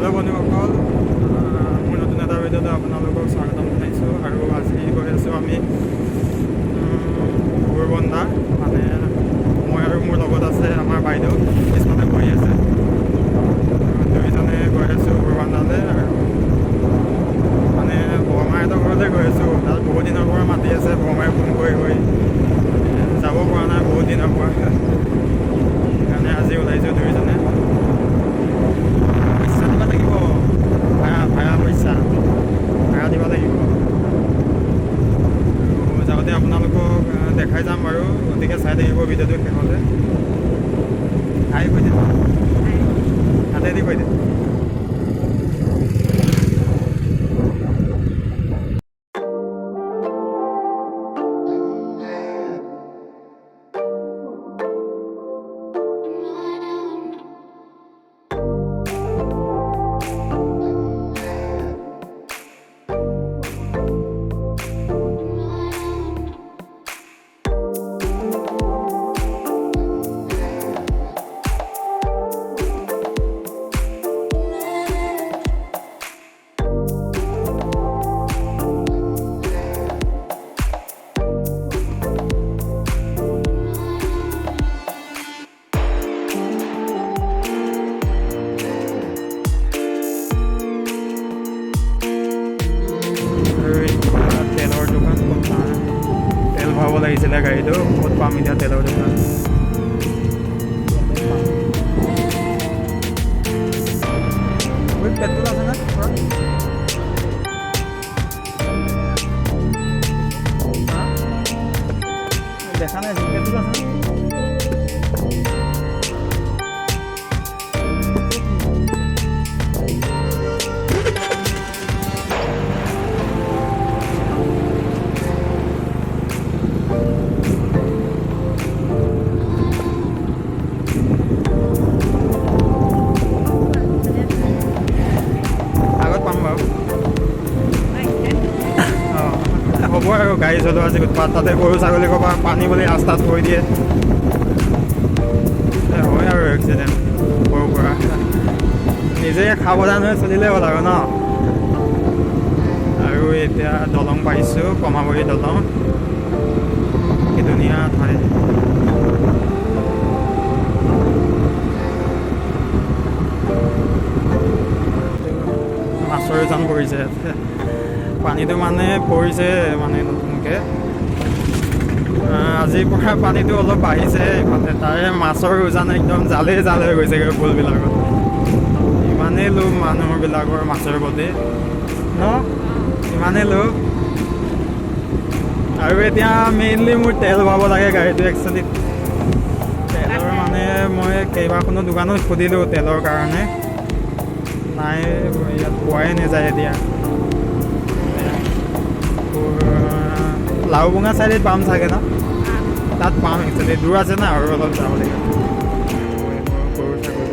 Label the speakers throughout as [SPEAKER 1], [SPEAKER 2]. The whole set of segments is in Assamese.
[SPEAKER 1] হেল্ল' বন্ধুসকল, মোৰ নতুন এটা ভিডিঅ'তে আপোনালোকক স্বাগতম জনাইছোঁ। আৰু আজি গৈ আছোঁ আমি পোৰবন্দা, মানে মই আৰু মোৰ লগত আছে আমাৰ বাইদেউ পিছফালে বহি আছে। দুয়োজনে গৈ আছোঁ পোৰবন্দালৈ। আৰু মানে বৰমাহঁতৰ ঘৰলৈ গৈ আছোঁ। তাত বহুত দিনৰ পৰা মাতি আছে, বৰমাই ফোন কৰি যাব পৰা নাই বহুত দিনৰ পৰা। সেইকাৰণে আজি ওলাইছোঁ দুয়োজনে। পইচা দিব লাগিব, ভাড়া পইচা ভাড়া দিব লাগিব। আৰু যাওঁতে আপোনালোকক দেখাই যাম বাৰু, গতিকে চাই থাকিব ভিডিঅ'টো শেষতে। আহি কৈ দে, হাতেদি কৈ দে। তেলৰ দোকান ক'ত পাম? তেল ভৰাব লাগিছিলে গাড়ীটো, ক'ত পাম এতিয়া তেলৰ দোকান? পেট্ৰল আছে নে দেখা নাই, পেট্ৰল আছে নে? হ'ব আৰু গাড়ী চলোৱা আজি উৎপাত। তাতে গৰু ছাগলী ক'ৰবা পানী বুলি ৰাস্তাত থৈ দিয়ে, হয় আৰু এক্সিডেণ্ট সৰুৰ পৰা। নিজে সাৱধান হৈ চলিলে হ'ল আৰু ন। আৰু এতিয়া দলং পাইছোঁ, কমাবৰী দলং। কি ধুনীয়া ঠাই। মাছৰ উজান পৰিছে পানীটো, মানে পৰিছে মানে নতুনকৈ। আজিৰ পৰা পানীটো অলপ বাঢ়িছে মানে, তাৰে মাছৰ উজান একদম জালে জাল হৈ গৈছেগৈ পুলবিলাকত। ইমানেই লোভ মানুহবিলাকৰ মাছৰ প্ৰতি ন, ইমানেই লোভ। আৰু এতিয়া মেইনলি মোৰ তেল ভৰাব লাগে গাড়ীটো একচুৱেলি। তেলৰ মানে মই কেইবাখনো দোকানত সুধিলোঁ তেলৰ কাৰণে, নাই ইয়াত পোৱাই নাযায় এতিয়া। লাওবঙা চাইডত পাম চাগে ন? তাত পাম একচুৱেলি, দূৰ আছে না আৰু অলপ যাব লাগিব। গৰু ছাগলী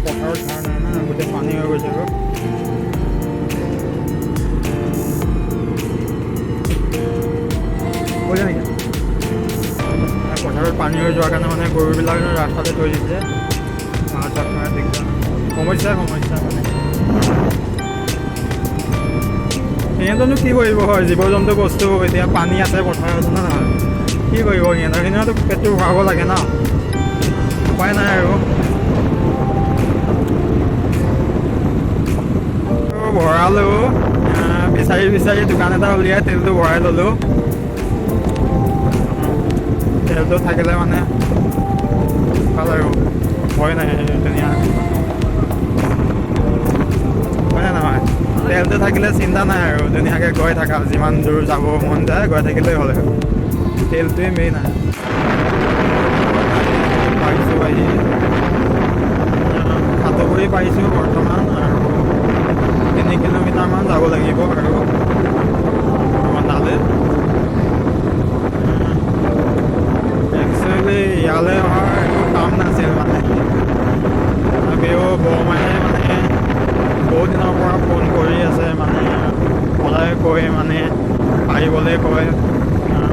[SPEAKER 1] পথাৰত ধাৰ নাই না, গোটেই পানী হৈ গৈছে আৰু। কৈছে নেকি পথাৰত পানী হৈ যোৱাৰ কাৰণে মানে গৰুবিলাক ৰাস্তাতে থৈ দিছে। সমস্যা মানে সিহঁতনো কি কৰিব হয়, জীৱ জন্তু বস্তু। এতিয়া পানী আছে পথাৰত না, কি কৰিব সিহঁতো পেটটো ভৰাব লাগে ন, উপায় নাই আৰু। ভৰালোঁ, বিচাৰি দোকান এটা উলিয়াই তেলটো ভৰাই ল'লোঁ। তেলটো থাকিলে মানে ভাল আৰু, ভয় নাই ধুনীয়া, হয় নহয়? তেলটো থাকিলে চিন্তা নাই আৰু, ধুনীয়াকৈ গৈ থাকা, যিমান দূৰ যাব মন যায় গৈ থাকিলেই হ'ল আৰু। তেলটোৱে মেইন আৰু। পাইছোঁ আহি সাতগুৰি পাইছোঁ বৰ্তমান, আৰু 3 কিলোমিটাৰমান যাব লাগিব আৰু বন্দালৈ। একচুৱেলি ইয়ালৈ অহাৰ একো কাম নাছিল মানে, তথাপিও বৰমায়ে মানে বহুত দিনৰ পৰা ফোন কৰি আছে, মানে সদায় কয় মানে আহিবলৈ কয়।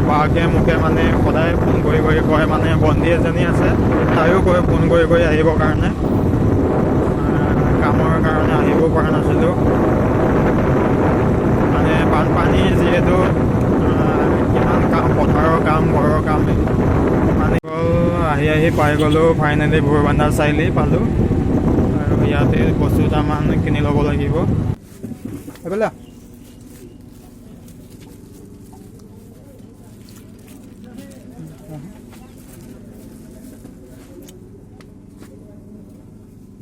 [SPEAKER 1] বাকে মোকে মানে সদায় ফোন কৰি কয় মানে মানে বন্ধী এজনী আছে, তাইও ফোন কৰি আহিবৰ কাৰণে, কামৰ কাৰণে আহিব পৰা নাছিলোঁ। মানে বানপানী যিহেতু কিমান কাম, পথাৰৰ কাম, ঘৰৰ কাম, মানে আহি পাই গ'লোঁ ফাইনেলি ভৈৰৱবান্ধা চাৰিআলি পালোঁ। আৰু ইয়াতে বস্তু দুটামান কিনি ল'ব লাগিব। এইফালে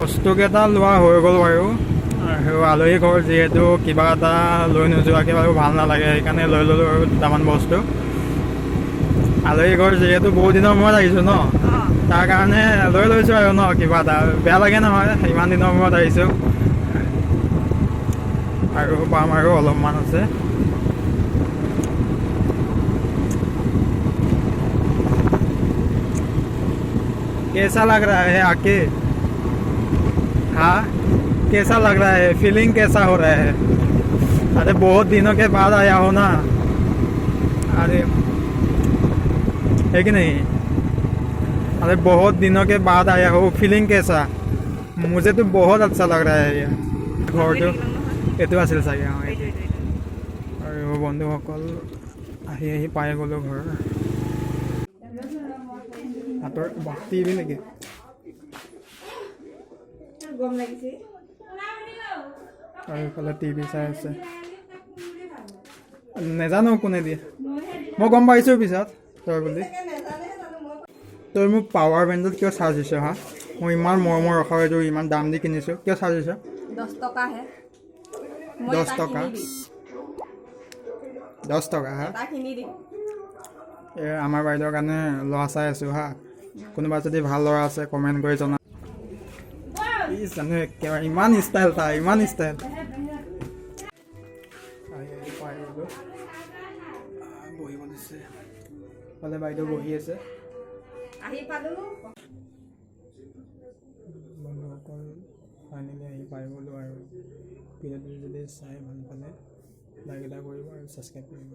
[SPEAKER 1] বস্তুকেইটা লোৱা হৈ গ'ল বাৰু। আৰু আলহী ঘৰ যিহেতু কিবা এটা লৈ নোযোৱাকৈ বাৰু ভাল নালাগে, সেইকাৰণে লৈ ল'লোঁ আৰু দুটামান বস্তু। আলহী ঘৰ যিহেতু বহুত দিনৰ মূৰত আহিছোঁ ন, তাৰ কাৰণে লৈ লৈছোঁ আৰু ন, কিবা এটা বেয়া লাগে নহয়, ইমান দিনৰ মূৰত আহিছোঁ। আৰু পাম আৰু অলপমান আছে। कैसा लग रहा है आके? हाँ, कैसा लग रहा है? फीलिंग कैसा हो रहा है? अरे बहुत दिनों के बाद आया हो ना, अरे है कि नहीं? अरे बहुत दिनों के बाद आया हो, फीलिंग कैसा? मुझे तो बहुत अच्छा लग रहा है ये ঘৰটো। এইটো আছিল চাগে। আৰু বন্ধুসকল আহি পাই গ'লোঁ ঘৰ। হাতৰ টিভি নেকি? আৰু এইফালে টিভি চাই আছে, নেজানো কোনে দিয়ে, মই গম পাইছোঁ পিছত তই বুলি। তই মোক পাৱাৰ বেংকত কিয় চাৰ্জ দিছ হা? মই ইমান মৰমৰ ৰখা এইটো ইমান দাম দি কিনিছোঁ, কিয় চাৰ্জ দিছ?
[SPEAKER 2] 10 টকাহে।
[SPEAKER 1] 10 টকা? 10 টকা হা? আমাৰ বাইদেউৰ কাৰণে ল'ৰা চাই আছোঁ হা। কোনোবা যদি ভাল ল'ৰা আছে কমেণ্ট কৰি জনা। জানো একেবাৰে ইমান ষ্টাইল, তাৰ ইমান ষ্টাইল। বহিব দিছে, ফালে বাইদেউ বহি আছে। বন্ধুসকল ফাইনেলি আহি পাই গ'লোঁ। আৰু ভিডিঅ'টো যদি চাই ভাল পালে লাইক এটা কৰিব আৰু ছাবস্ক্ৰাইব কৰিব।